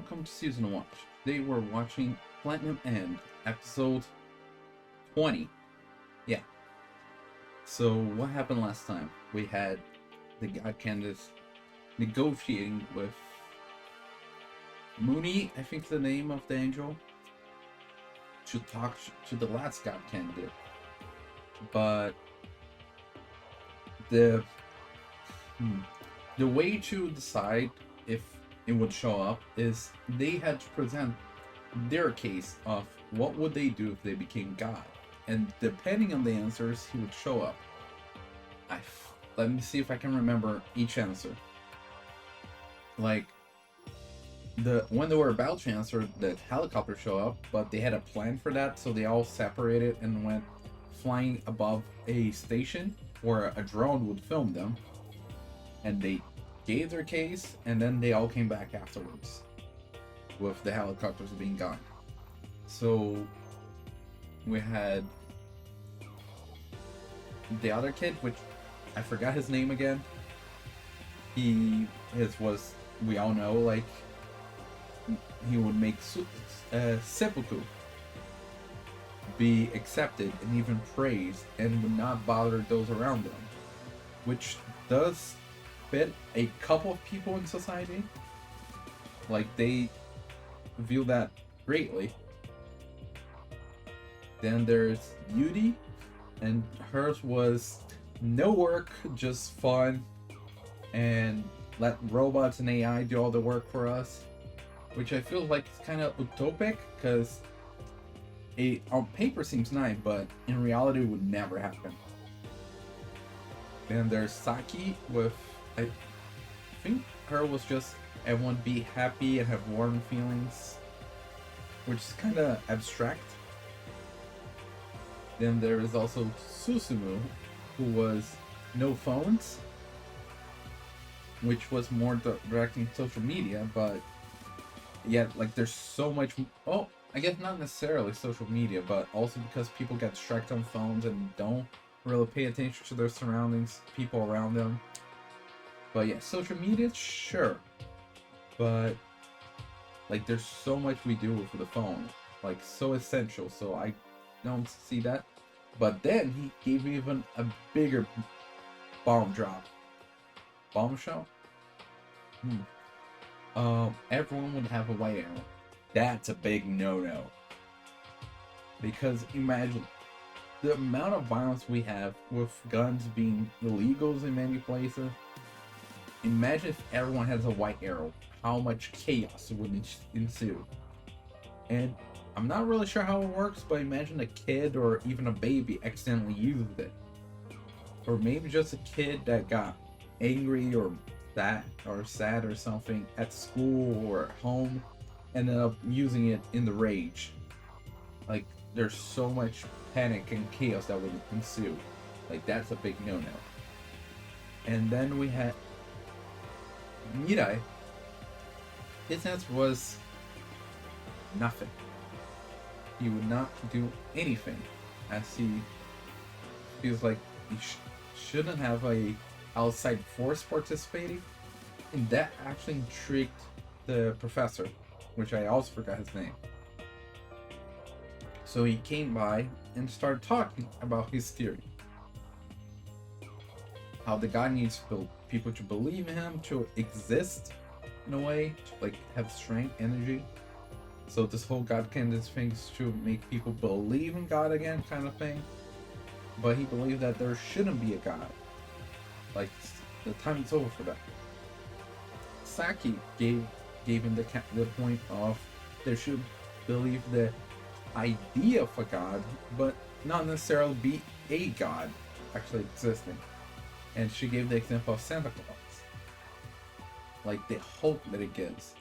welcome to Season 1. Today we're watching Platinum End, episode 20. Yeah. So, what happened last time? We had the God Candace negotiating with Mooney, I think the name of the angel, to talk to the last God Candidate. But the way to decide if it would show up is they had to present their case of what would they do if they became God, and depending on the answers, he would show up. Let me see if I can remember each answer. Like when they were about to answer, the helicopter showed up, but they had a plan for that, so they all separated and went flying above a station where a drone would film them, and they gave their case, and then they all came back afterwards with the helicopters being gone. So we had the other kid, which I forgot his name again. His was, we all know, like, he would make seppuku be accepted and even praised, and would not bother those around them, which does fit a couple of people in society. Like, they view that greatly. Then there's Yudi, and hers was no work, just fun, and let robots and AI do all the work for us, which I feel like is kind of utopic, because it on paper seems nice, but in reality it would never happen. Then there's Saki with, I think her was just everyone be happy and have warm feelings, which is kind of abstract. Then there is also Susumu, who was no phones, which was more directing social media, but yet, like, there's so much. Oh, I guess not necessarily social media, but also because people get distracted on phones and don't really pay attention to their surroundings, people around them. But yeah, social media, sure, but like, there's so much we do with the phone, like, so essential, so I don't see that. But then he gave even a bigger bombshell. Everyone would have a white arrow. That's a big no-no, because imagine the amount of violence we have with guns being illegals in many places. Imagine if everyone has a white arrow, how much chaos would ensue. And I'm not really sure how it works, but imagine a kid or even a baby accidentally used it. Or maybe just a kid that got angry or sad or something at school or at home, ended up using it in the rage. Like, there's so much panic and chaos that would ensue. Like, that's a big no-no. And then we had Mirai. His answer was nothing. He would not do anything, as he feels like he shouldn't have a outside force participating. And that actually intrigued the professor, which I also forgot his name. So he came by and started talking about his theory. How the god needs people to believe in him, to exist in a way, to like have strength, energy. So this whole God Candace thing is to make people believe in God again, kind of thing. But he believed that there shouldn't be a god. Like, the time is over for that. Saki gave him the point of there should believe the idea of a god, but not necessarily be a god actually existing. And she gave the example of Santa Claus, like the hope that it gives.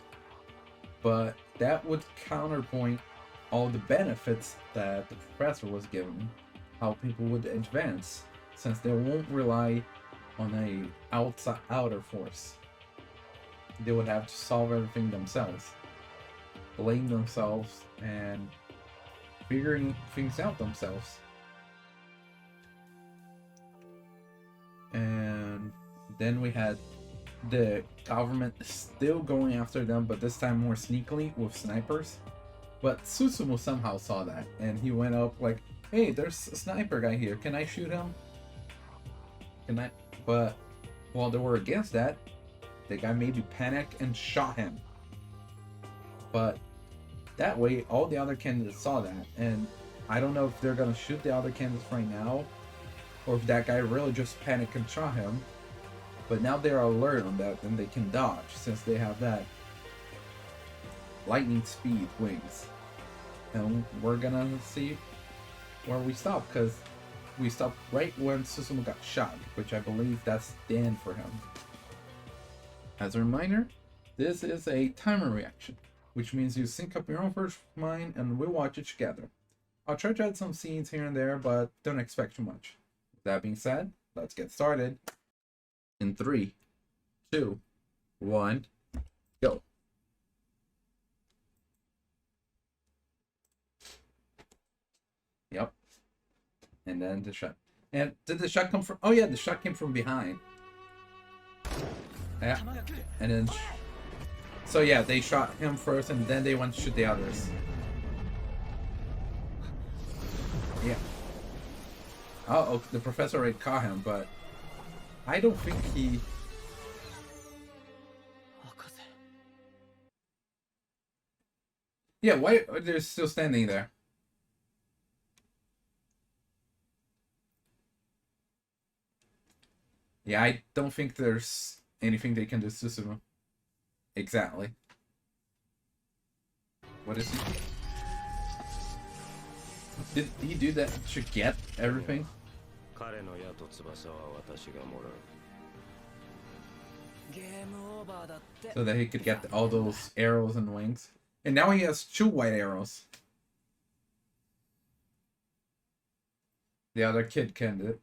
But that would counterpoint all the benefits that the professor was given, how people would advance, since they won't rely on a outer force. They would have to solve everything themselves, blame themselves, and figuring things out themselves. And then we had the government is still going after them, but this time more sneakily with snipers. But Susumu somehow saw that, and he went up like, hey, there's a sniper guy here. Can I shoot him? Can I? But while they were against that, the guy maybe panicked and shot him. But that way, all the other candidates saw that, and I don't know if they're gonna shoot the other candidates right now, or if that guy really just panicked and shot him. But now they're alert on that, and they can dodge since they have that lightning speed wings. And we're gonna see where we stop, because we stopped right when Susumu got shot, which I believe that's the end for him. As a reminder, this is a timer reaction, which means you sync up your own first mind and we watch it together. I'll try to add some scenes here and there, but don't expect too much. With that being said, let's get started. In 3, 2, 1, go. Yep. And then the shot. And did the shot come from... Oh yeah, the shot came from behind. Yeah. And then... So yeah, they shot him first and then they went to shoot the others. Yeah. Oh, the professor already caught him, but... I don't think he... Yeah, why are they still standing there? Yeah, I don't think there's anything they can do to Susumu. Exactly. What is he? Did he do that to get everything? So that he could get all those arrows and wings. And now he has 2 white arrows. The other kid can do it.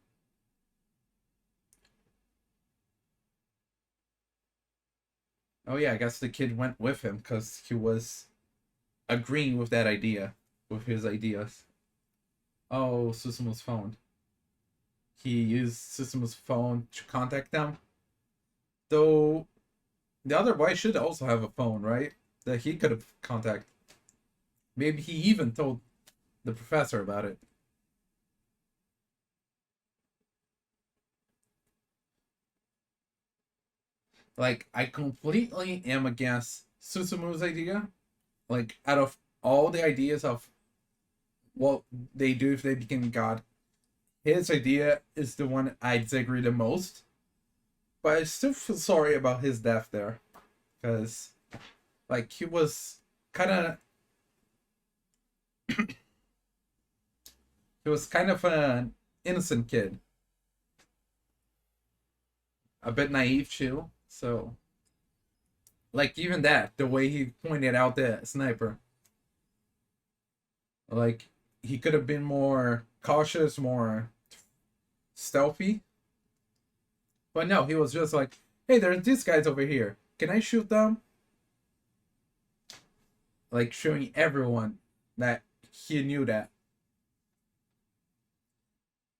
Oh yeah, I guess the kid went with him because he was agreeing with that idea, with his ideas. Oh, Susumu's phone. He used Susumu's phone to contact them. Though, the other boy should also have a phone, right? That he could have contacted. Maybe he even told the professor about it. Like, I completely am against Susumu's idea. Like, out of all the ideas of what they do if they become God, his idea is the one I disagree the most. But I still feel sorry about his death there. Because, like, he was kind of... he was kind of an innocent kid. A bit naive, too. So, like, even that, the way he pointed out the sniper. Like, he could have been more cautious, more stealthy. But no, he was just like, hey, there's these guys over here. Can I shoot them? Like, showing everyone that he knew that.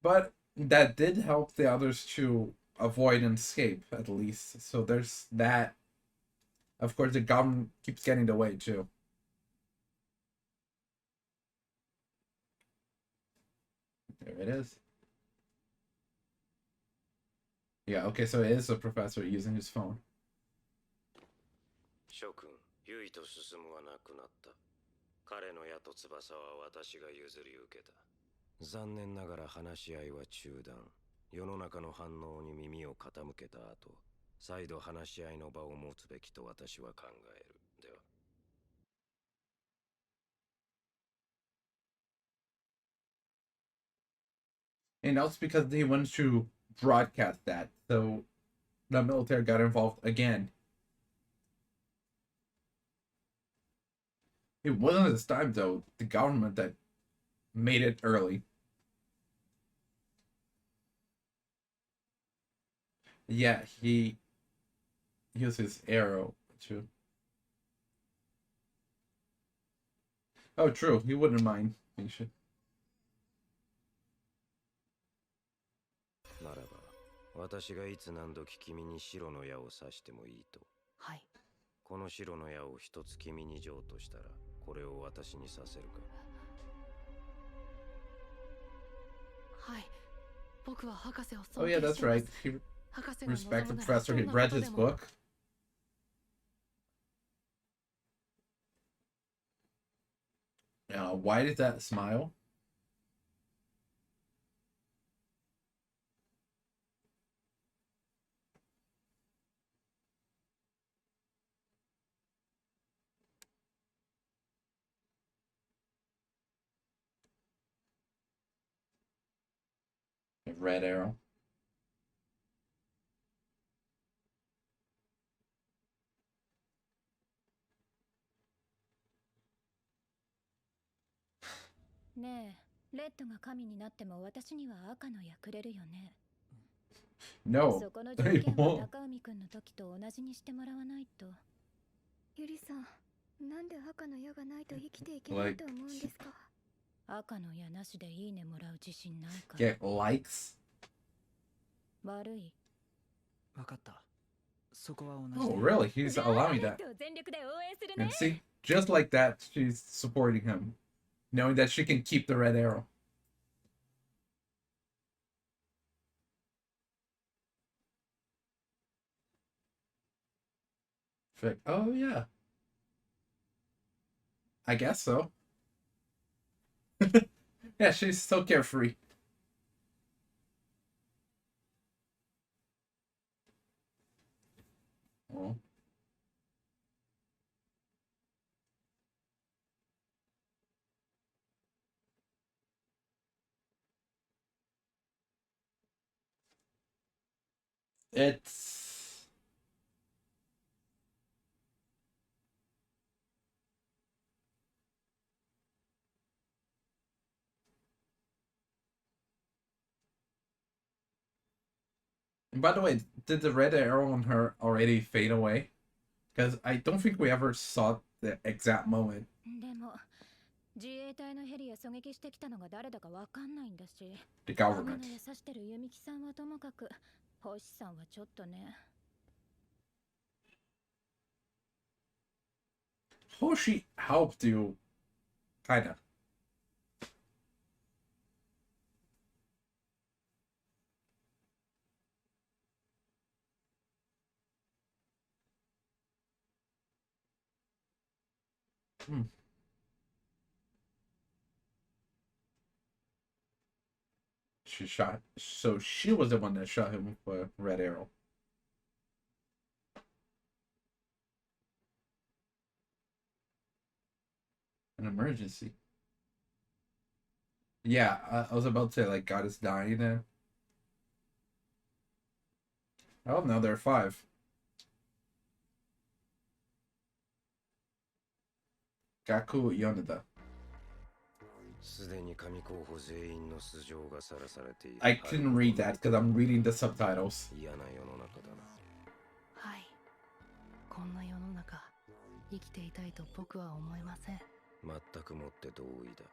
But that did help the others to avoid and escape, at least. So there's that. Of course, the government keeps getting the way, too. There it is. Yeah, okay, so it is a professor using his phone. 諸君、ユイと進むはなくなった。彼の矢と翼は私が譲り受けた。残念ながら話し合いは中断。世の中の反応に耳を傾けた後、再度話し合いの場を持つべきと私は考える。では。And that's because he wanted to broadcast that, so the military got involved again. It wasn't this time, though, the government that made it early. Yeah, he used his arrow, too. Oh, true, he wouldn't mind. He should. ならば、私がいつ何時君に白の矢を刺してもいいと。はい。この白の矢を一つ君に譲渡したら、これを私にさせるか。はい。僕は博士を Oh 尊 yeah, 敬 that's しま right. す。 He 博士が望 respects the むなら professor. ど He んな read こと his でも。 book. Why did that smile? A red arrow. ねえ、レッドが神になっても私には赤の矢くれるよね。 No, そこの they 条件は won't. 中海くんの時と同じにしてもらわないと。ゆりさん、なんで赤の矢がないと生きていけないと思うんですか？赤の矢なしでいいねもらう自信ないから。 Get likes. 悪い。わかった。そこは同じ Oh, で。 really? He's じゃあ allowing レッ that. ドを全力で応援するね。 And see, just like that, she's supporting him, knowing that she can keep the red arrow. She's like, oh yeah, I guess so. Yeah, she's so carefree. Oh. It's and by the way, did the red arrow on her already fade away? Because I don't think we ever saw the exact moment. でも自衛隊のヘリへ狙撃してきたのが誰だかわかんないんだし。 The 赤 government. の矢刺してる弓木さんはともかく、星さんはちょっとね。 Hoshi helped you, kinda. She shot. So she was the one that shot him with a red arrow. An emergency. Yeah, I was about to say, like, God is dying then. Oh, now there are 5. Gaku Yoneda. すでに神候補全員の素性がさらされている。 I couldn't read that because I'm reading the subtitles. 嫌な世の中だな。はい。こんな世の中、生きていたいと僕は思いません。全くもって同意だ。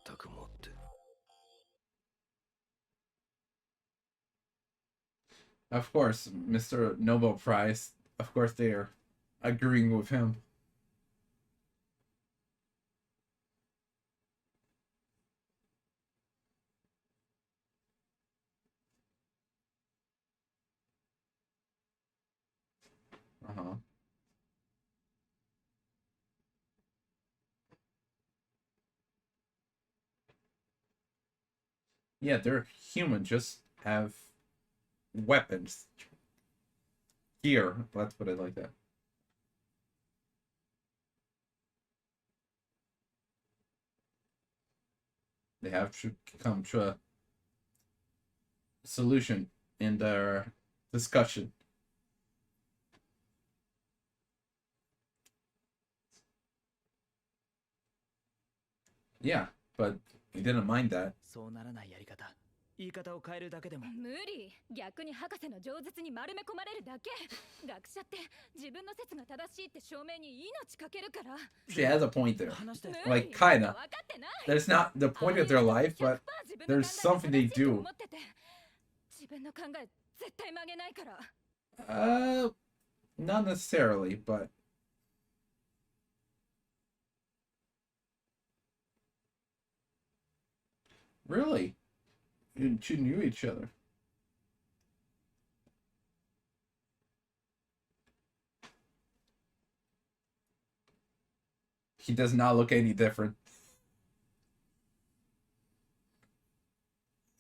全くもって。Of course, Mr. Nobel Prize. Of course, they are agreeing with him. Uh-huh. Yeah, they're human, just have weapons. Gear, let's put it like that. They have to come to a solution in their discussion. Yeah, but he didn't mind that. そうならないやり方。言い方を変えるだけでも。無理。逆に博士の饒舌に丸め込まれるだけ。学者って自分の説が正しいって証明に命かけるから。 She has a point there. 話して。 Like, kinda. 分かってない。 There's not the point of their life, but there's something they do. 分の考え絶対曲げないから。 Not necessarily, but really, you two knew each other. He does not look any different.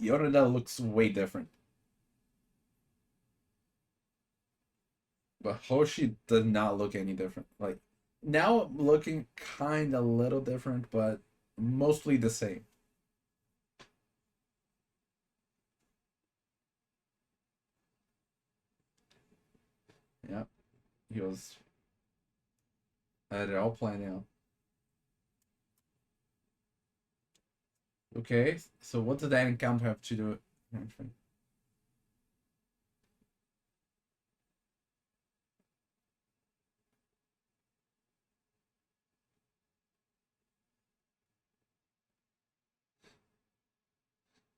Yoneda looks way different. But Hoshi does not look any different. Like, now looking kind of a little different, but mostly the same. Yep. He was... I had it all planned out. Okay, so what did that encounter have to do with anything?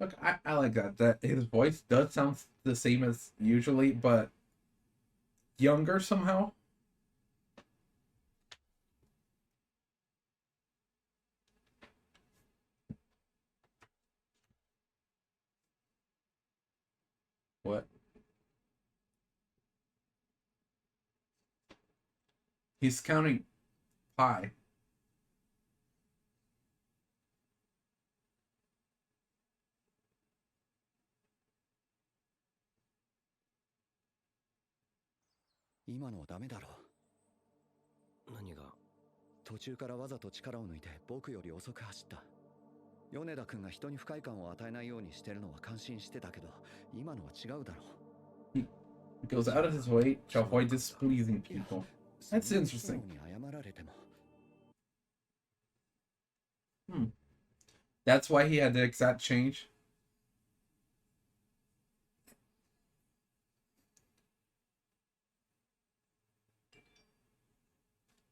Look, I like that. That his voice does sound the same as usually, but younger somehow. What? He's counting pi. Now, ダメだろ。何が？途中からわざと力を抜いて僕より遅く走った。米田君が人に不快感を与えないようにしてるのは感心してたけど、今のは違うだろう。He goes out of his way to avoid displeasing people. That's interesting. That's why he had the exact change.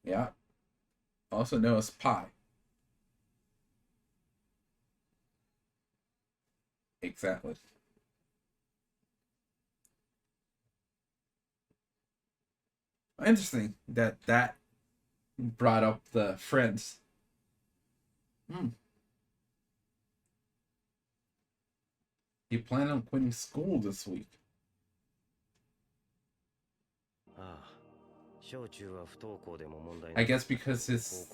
Yeah. Also known as pi. Exactly. Interesting that brought up the friends. He planned on quitting school this week. ああ、小中は不登校でも問題 I guess because he's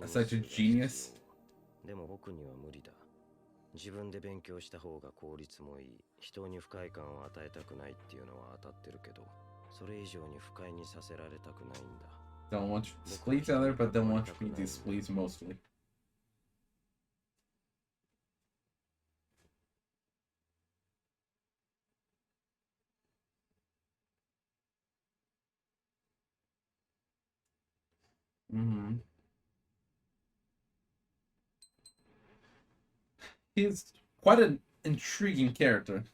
such a genius. でも僕には無理だ。自分で勉強した方が効率もいい。人に不快感を与えたくないっていうのは当たってるけど、それ以上に不快にさせられたくないんだ。Don't want you to displease each other, but don't want you to be displeased mostly. He's quite an intriguing character.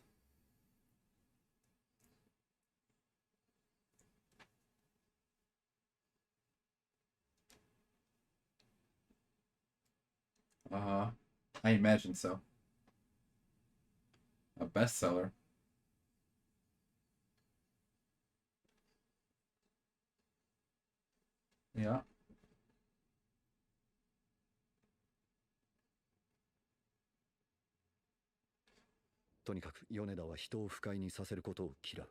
I imagine so. A bestseller. Yeah. とにかく米田は人を不快にさせることを嫌う。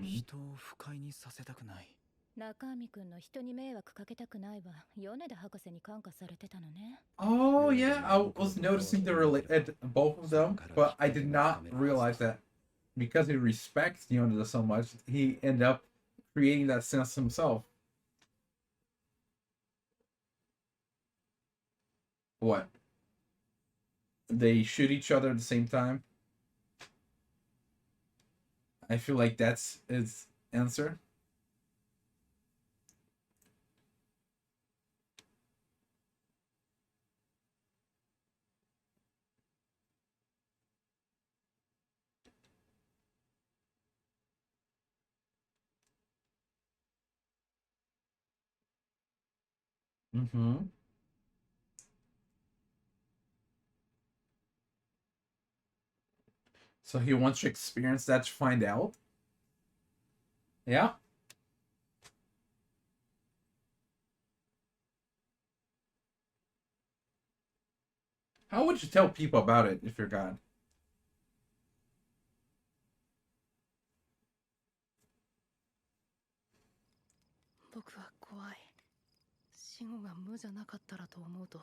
人を不快にさせたくない。中身くんの人に迷惑かけたくないわ。米田博士に感化されてたのね。Oh yeah, I was noticing both of them, but I did not realize that because he respects Yoneda so much, he ended up creating that sense himself. What? They shoot each other at the same time? I feel like that's his answer. So he wants to experience that to find out? Yeah? How would you tell people about it if you're God? 僕は怖い。死後が無じゃなかったらと思うと、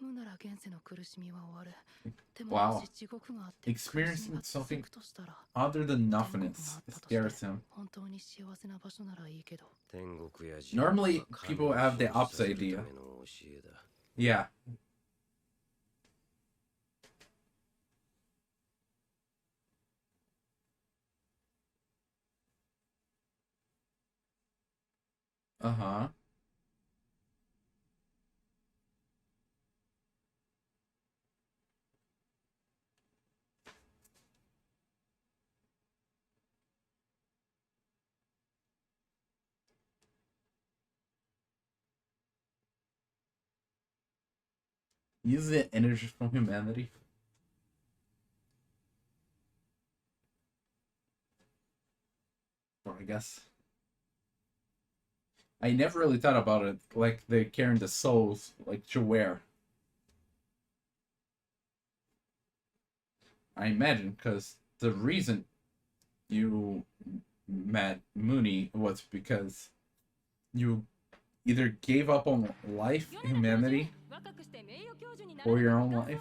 無なら現世の苦しみは終わる。でも Wow. もし地獄があって苦しみ Experiencing が続 something くとしたら、 other than 天国があ nothingness ったとして scares him. 本当に幸せな場所ならいいけど。 Normally, people have the opposite idea. Yeah. Uh-huh. Use the energy from humanity. Or I guess. I never really thought about it like they're carrying the souls like to wear. I imagine because the reason you met Mooney was because you either gave up on life, humanity, or your own life.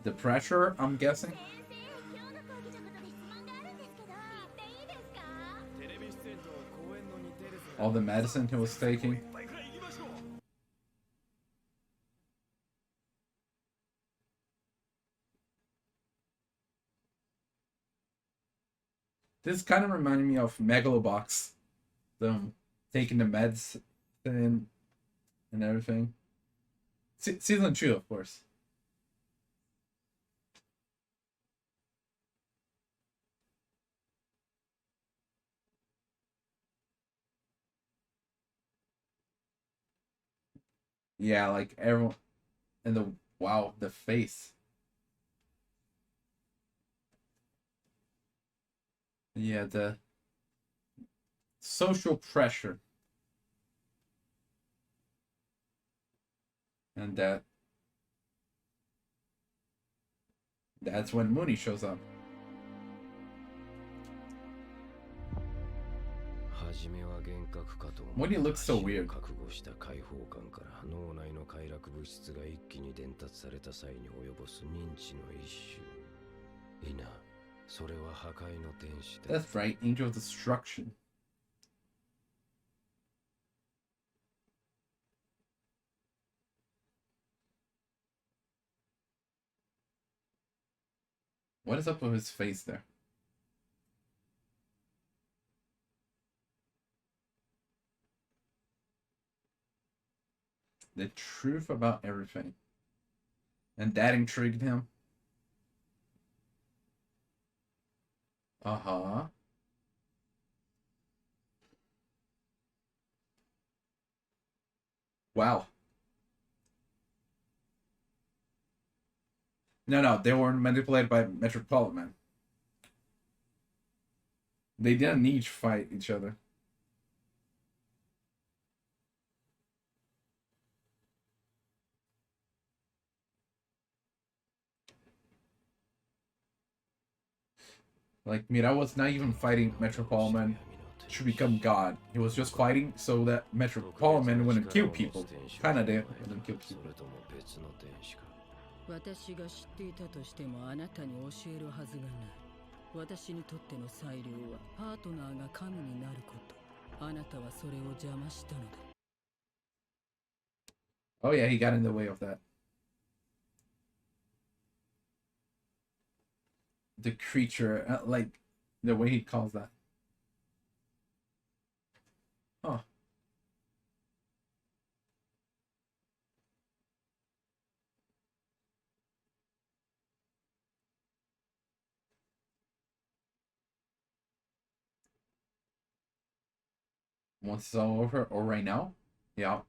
The pressure, I'm guessing. All the medicine he was taking. This kind of reminded me of Megalobox. Them taking the meds and everything. Season 2, of course. Yeah, like everyone. And the, wow, the face. Yeah, the social pressure. And that's when Mooney shows up. Mooney looks so weird. 脳内の快楽物質が一気に伝達された際に及ぼす認知の一種。いな、それは破壊の天使だ。 That's right, Angel of Destruction. What is up with his face there? The truth about everything. And that intrigued him. Uh-huh. Wow. No, they were manipulated by Metropolitan. They didn't need to fight each other. Like, Mira was not even fighting Metropolitan to become God. He was just fighting so that Metropolitan wouldn't kill people. Kinda didn't kill people. 私が知っていたとしてもあなたに教えるはずがない。私にとっての最良はパートナーが神になること。あなたはそれを邪魔したのだ。Oh yeah, he got in the way of that. The creature, like the way he calls that. Huh. Once it's all over, or right now? Yeah.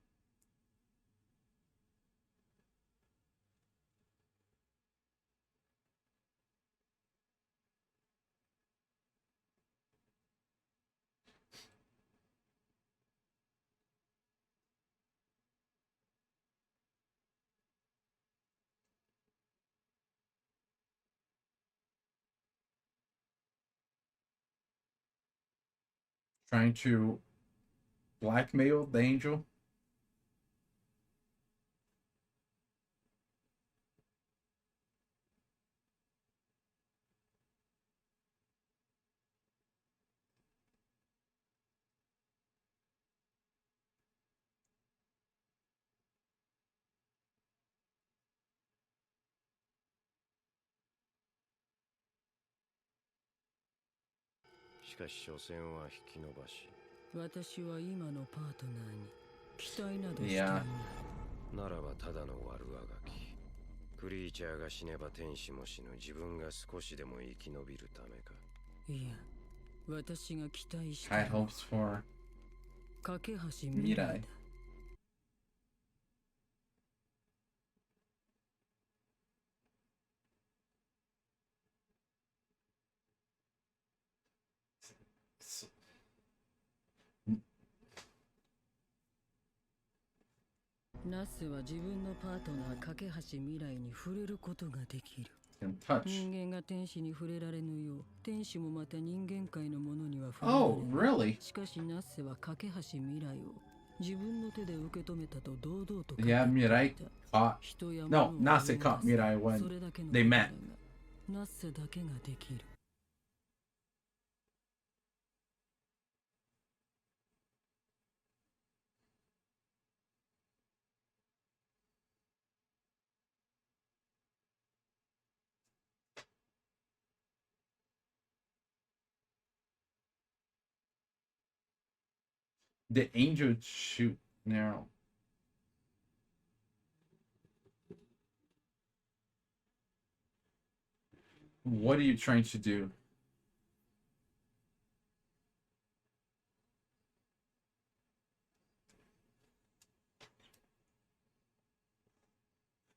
trying to blackmail the angel.私は今のパートナーに期待などしてい Yeah. ない。ならばただの悪あがき。クリーチャーが死ねば天使も死ぬ。自分が少しでも生き延びるためか。いや、私が期待して High いるのは hopes for 架け橋未来だ。 ナスは自分のパートナー架け橋未来に触れることができる。 can touch. 人間が天使に触れられぬよう、天使もまた人間界のものには触れられ Oh, ない。 really? しかしナッセは架け橋未来を自分の手で受け止めたと堂々と語ってい Yeah, た。 Mirai caught. 人や No, 物を Nase 動か caught す Mirai そ when れだけの they こと met. だがナッセだけができる。 The angel shoot now. What are you trying to do?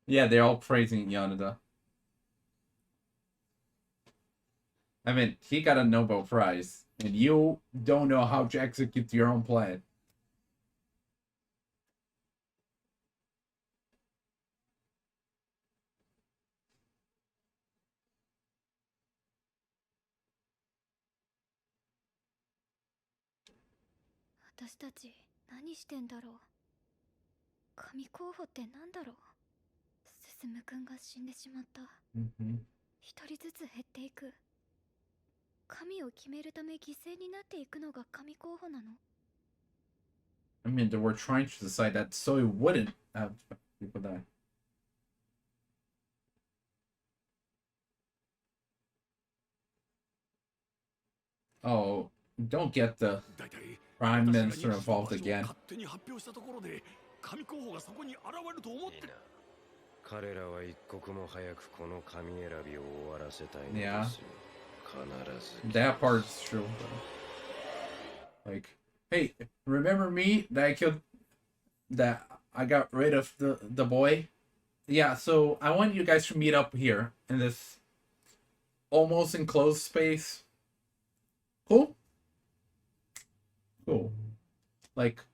Yeah, they're all praising Yoneda. I mean, he got a Nobel Prize, and you don't know how to execute your own plan. 私たち何してんだろう。神候補ってなんだろう。進くんが死んでしまった。 Mm-hmm. 一人ずつ減っていく。神を決めるため犠牲になっていくのが神候補なの。 I mean, they were trying to decide that so it wouldn't have people die. Oh, don't get the Prime Minister involved again. 彼らは一刻も早くこの神選びを終わらせたいのですよ。必ず。 That part's true. Like, hey, remember me that I killed, that I got rid of the boy? Yeah, so I want you guys to meet up here in this almost enclosed space. Cool? Cool. Like,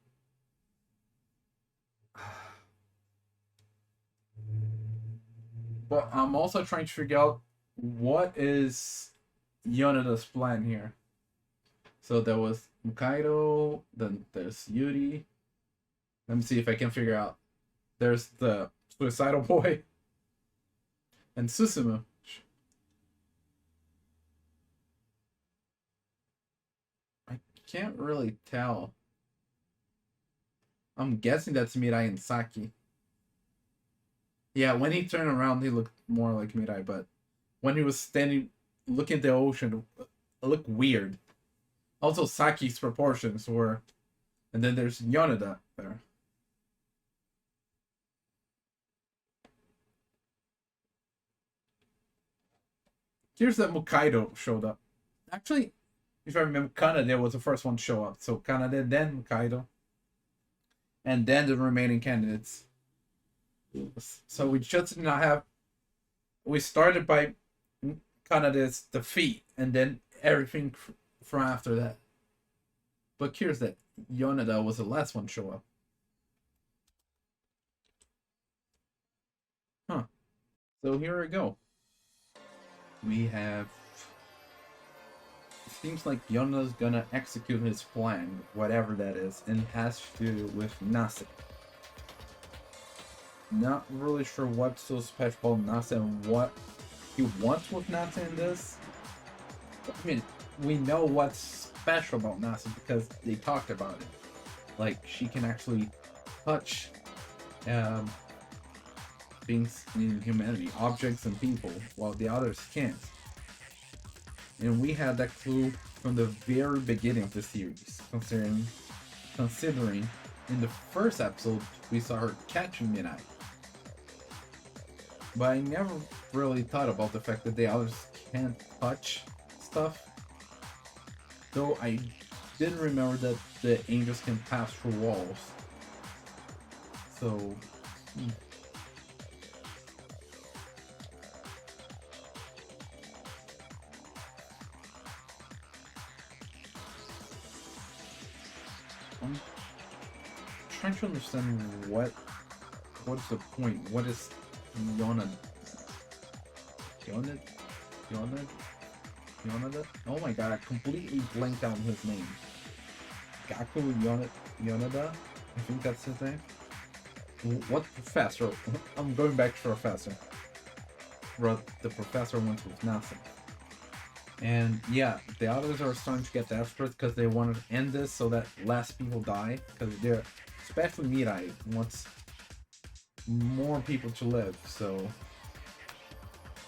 but I'm also trying to figure out what is Yoneda's plan here. So there was Mukaido, then there's Yuri. Let me see if I can figure out. There's the suicidal boy. And Susumu. I can't really tell. I'm guessing that's Mirai and Saki. Yeah, when he turned around, he looked more like Mirai, but when he was standing looking at the ocean, it looked weird. Also, Saki's proportions were... And then there's Yoneda there. Here's that Mukaido showed up. Actually, if I remember, Kanade was the first one to show up. So Kanade, then Mukaido. And then the remaining candidates. So we just did not have... We started by Kanade's defeat, and then everything from after that. But here's that Yoneda was the last one to show up. Huh. So here we go. We have seems like Yona's gonna execute his plan, whatever that is, and it has to do with Nase. Not really sure what's so special about Nase and what he wants with Nase in this. I mean, we know what's special about Nase because they talked about it. Like, she can actually touch things in humanity, objects and people, while the others can't. And we had that clue from the very beginning of the series, considering in the first episode we saw her catching Mirai. But I never really thought about the fact that the others can't touch stuff. Though I didn't remember that the angels can pass through walls. So, I'm trying to understand what's the point. What is Yoneda? Oh my god, I completely blanked out his name. Gaku Yoneda? I think that's his name. What professor? I'm going back to professor. The professor went with Nase. And yeah, the others are starting to get desperate because they want to end this so that less people die. Because they're, especially Mirai, wants more people to live. So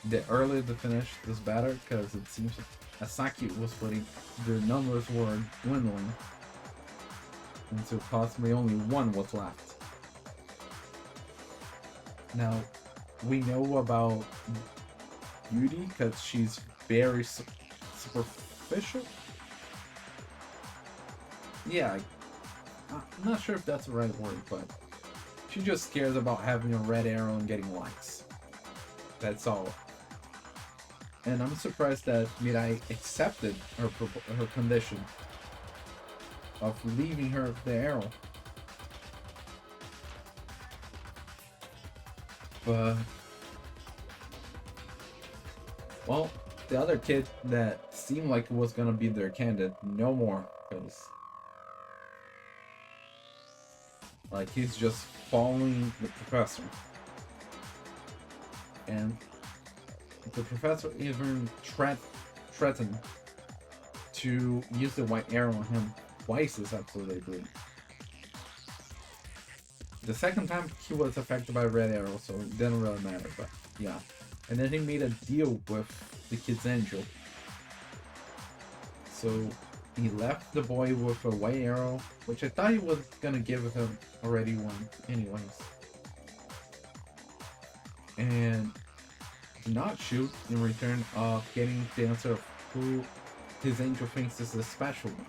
the earlier they finish, this better. Because it seems as Saki was putting, their numbers were dwindling until possibly only one was left. Now, we know about Yuri because she's very superficial. Yeah, I'm not sure if that's the right word, but she just cares about having a red arrow and getting likes. That's all. And I'm surprised that Mirai accepted her condition of leaving her the arrow. But, well, the other kid that seemed like it was gonna be their candidate, no more, because like he's just following the professor, and the professor even threatened to use the white arrow on him twice this episode, I believe. The second time he was affected by red arrow, so it didn't really matter, but yeah. And then he made a deal with the kid's angel. So he left the boy with a white arrow, which I thought he was gonna give him already one anyways. And did not shoot in return of getting the answer of who his angel thinks is the special one.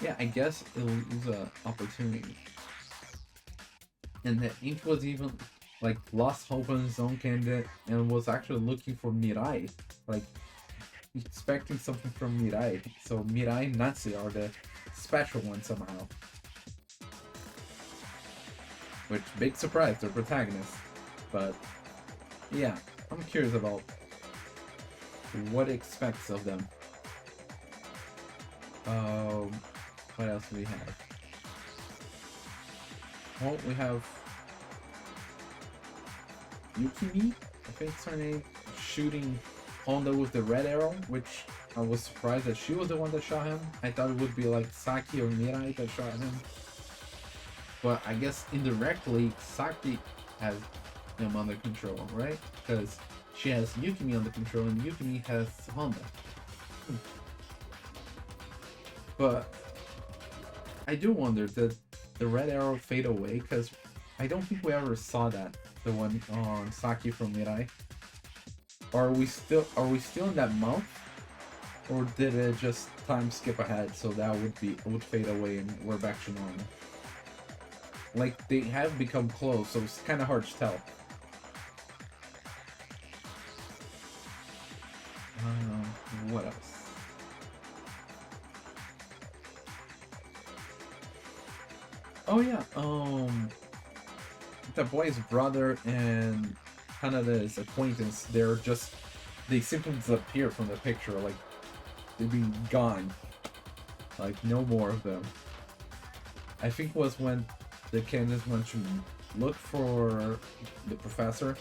Yeah, I guess it was an opportunity. And the Ink was even like lost hope on his own candidate and was actually looking for Mirai, like expecting something from Mirai. So Mirai and Natsu are the special ones somehow. Which, big surprise, they're protagonists. But yeah, I'm curious about what it expects of them. What else do we have? Well, we have Yukimi, I think it's her name, shooting Honda with the red arrow, which I was surprised that she was the one that shot him. I thought it would be like Saki or Mirai that shot him. But I guess indirectly, Saki has him under control, right? Because she has Yukimi under control and Yukimi has Honda. But I do wonder, did the red arrow fade away? Because I don't think we ever saw that, the one on Saki from Mirai. Or are we still in that month? Or did it just time skip ahead so that would fade away and we're back to normal? Like, they have become close, so it's kind of hard to tell. What else? Oh yeah, the boy's brother and Hanada's acquaintance, they simply disappear from the picture, like they've been gone. Like no more of them. I think it was when the candidates went to look for the professor.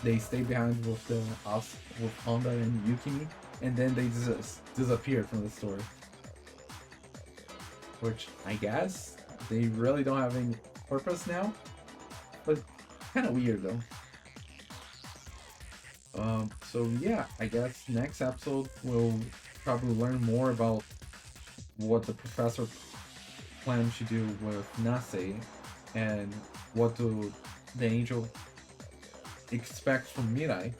They stayed behind with with Honda and Yukimi, and then they just disappeared from the story. Which I guess they really don't have any purpose now, but kind of weird though. So yeah, I guess next episode we'll probably learn more about what the professor plans to do with Nase and what do the angel expects from Mirai.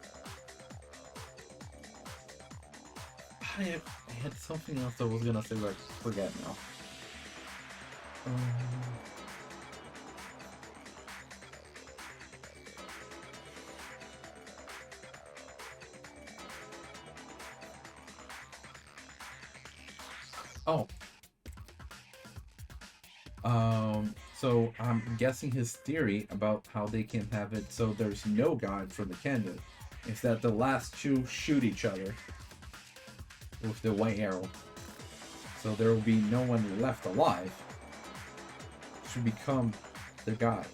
I had something else I was gonna say, but I forget now. So I'm guessing his theory about how they can have it so there's no god for the candidate is that the last two shoot each other with the white arrow. So there will be no one left alive to become the god.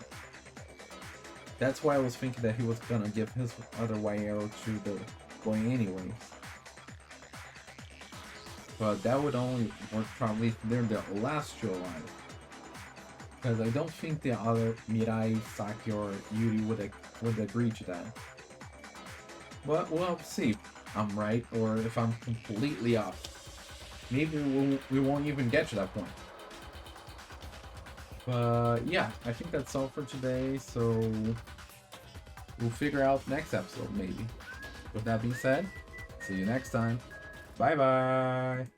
That's why I was thinking that he was gonna give his other white arrow to the boy anyways. But that would only work probably if they're the last two alive. Because I don't think the other Mirai, Saki, or Yuri would agree to that. But we'll see if I'm right or if I'm completely off. Maybe we won't even get to that point. But yeah, I think that's all for today. So we'll figure out next episode maybe. With that being said, see you next time. Bye bye.